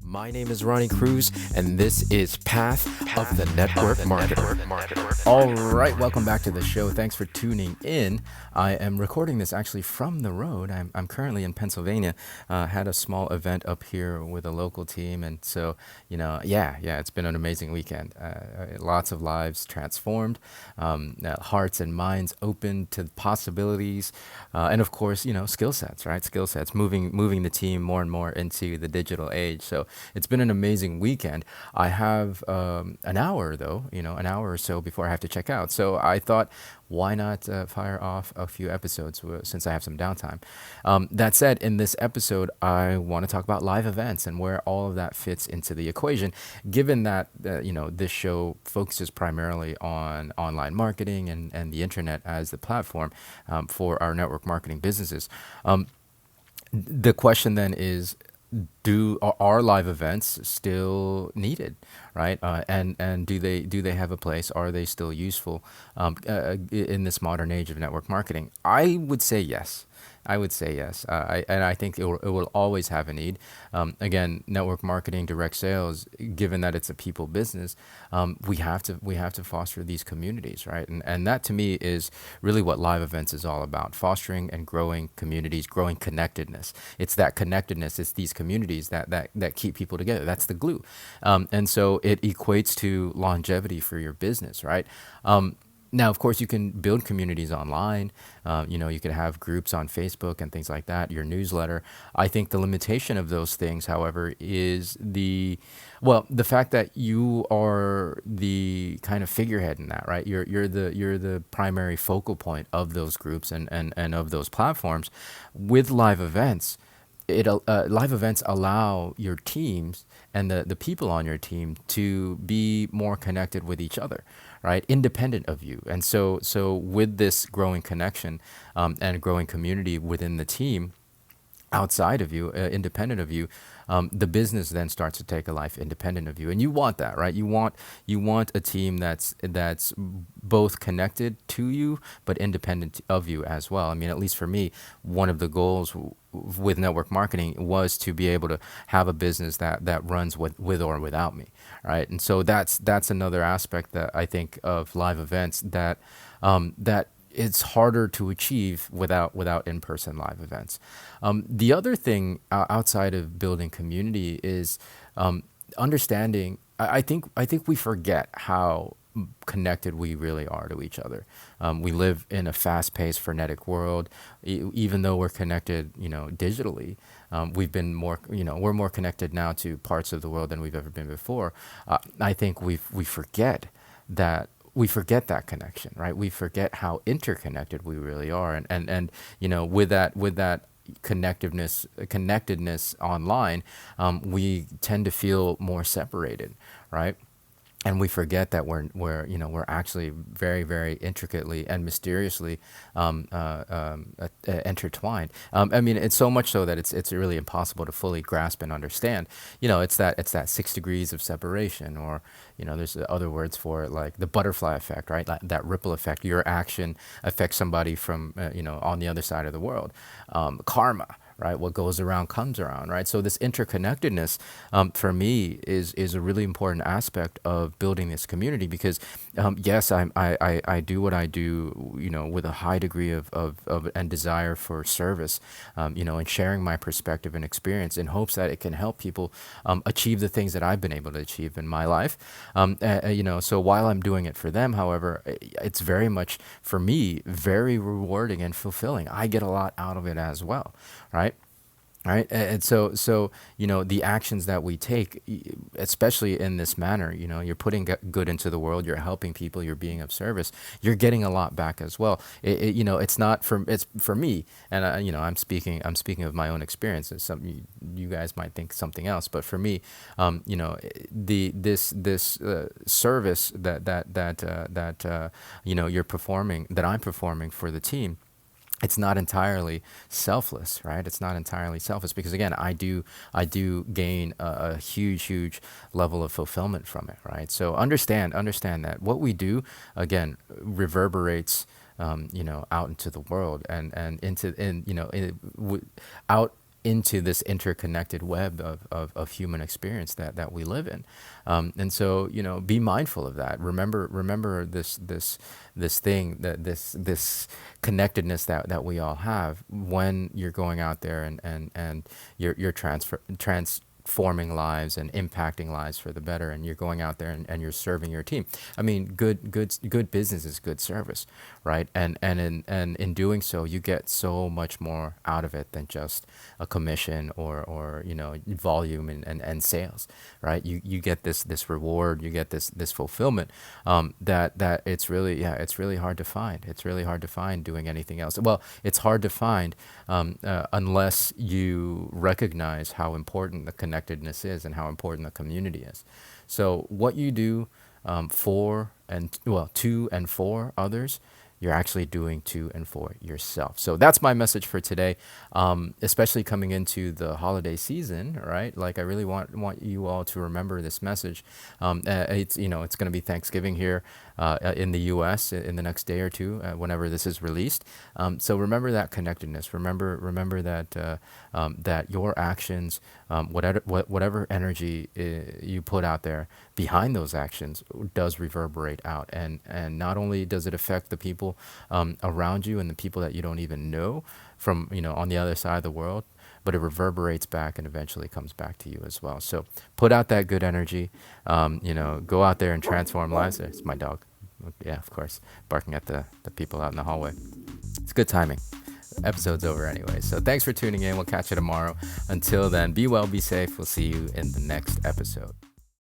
My name is Ronnie Cruz, and this is Path of the Network Marketer. All right, welcome back to the show. Thanks for tuning in. I am recording this actually from the road. I'm currently in Pennsylvania. Had a small event up here with a local team, and so it's been an amazing weekend. Lots of lives transformed, hearts and minds open to possibilities, and of course, skill sets, right? Skill sets, moving the team more and more into the digital age. So it's been an amazing weekend. I have an hour though, an hour or so before I have to check out. So I thought, why not fire off a few episodes since I have some downtime? That said, in this episode, I want to talk about live events and where all of that fits into the equation, given that, this show focuses primarily on online marketing and the internet as the platform for our network marketing businesses. The question then is, are live events still needed, right? And do they have a place? Are they still useful in this modern age of network marketing? I would say yes. I think it will always have a need. Again, network marketing, direct sales, given that it's a people business, we have to foster these communities, right? And that to me is really what live events is all about: fostering and growing communities, growing connectedness. It's that connectedness. It's these communities that keep people together. That's the glue, and so it equates to longevity for your business, right? Now, of course, you can build communities online. You could have groups on Facebook and things like that, your newsletter. I think the limitation of those things, however, is the fact that you are the kind of figurehead in that, right? You're the primary focal point of those groups and of those platforms. With live events, live events allow your teams and the people on your team to be more connected with each other, right? Independent of you. And so with this growing connection and growing community within the team, outside of you, independent of you, the business then starts to take a life independent of you, and you want that, right? You want a team that's both connected to you but independent of you as well. I mean, at least for me, one of the goals with network marketing was to be able to have a business that runs with or without me, right? And so that's another aspect that I think of live events that it's harder to achieve without in-person live events. The other thing outside of building community is understanding. I think we forget how connected we really are to each other. We live in a fast-paced, frenetic world. Even though we're connected, digitally, we've been more, we're more connected now to parts of the world than we've ever been before. I think we forget that. We forget that connection, right? We forget how interconnected we really are, and with that connectedness online, we tend to feel more separated, right? And we forget that we're actually very, very intricately and mysteriously intertwined. I mean, it's so much so that it's really impossible to fully grasp and understand. It's that 6 degrees of separation, or there's other words for it, like the butterfly effect, right? That ripple effect. Your action affects somebody from on the other side of the world. Karma. Right, what goes around comes around, right? So this interconnectedness, for me, is a really important aspect of building this community, because yes, I do what I do, with a high degree of and desire for service, and sharing my perspective and experience in hopes that it can help people achieve the things that I've been able to achieve in my life. So while I'm doing it for them, however, it's very much, for me, very rewarding and fulfilling. I get a lot out of it as well, right? Right. And so, the actions that we take, especially in this manner, you're putting good into the world, you're helping people, you're being of service, you're getting a lot back as well. It's not it's for me. And I'm speaking of my own experience. You guys might think something else, but for me, this service that you're performing, that I'm performing for the team, it's not entirely selfless, right? It's not entirely selfish, because again, I do gain a huge level of fulfillment from it, right? So understand that what we do, again, reverberates, out into the world and out into this interconnected web of human experience that we live in. And so, be mindful of that. Remember this thing, this connectedness that we all have when you're going out there and you're transforming lives and impacting lives for the better, and you're going out there and you're serving your team. I mean, good business is good service, right? And in doing so, you get so much more out of it than just a commission or volume and sales, right? You get this reward, you get this fulfillment, that it's really hard to find. It's really hard to find doing anything else. Well, it's hard to find unless you recognize how important the connectedness is and how important the community is. So what you do to and for others, you're actually doing to and for yourself. So that's my message for today, especially coming into the holiday season, right? Like, I really want you all to remember this message. It's going to be Thanksgiving here in the U.S. in the next day or two, whenever this is released. So remember that connectedness. Remember that your actions, whatever energy you put out there behind those actions, does reverberate out, and not only does it affect the people around you and the people that you don't even know from on the other side of the world, but it reverberates back and eventually comes back to you as well. So put out that good energy. Go out there and transform lives. It's my dog. Yeah, of course, barking at the people out in the hallway. It's good timing. Episode's over anyway. So thanks for tuning in. We'll catch you tomorrow. Until then, be well, be safe. We'll see you in the next episode.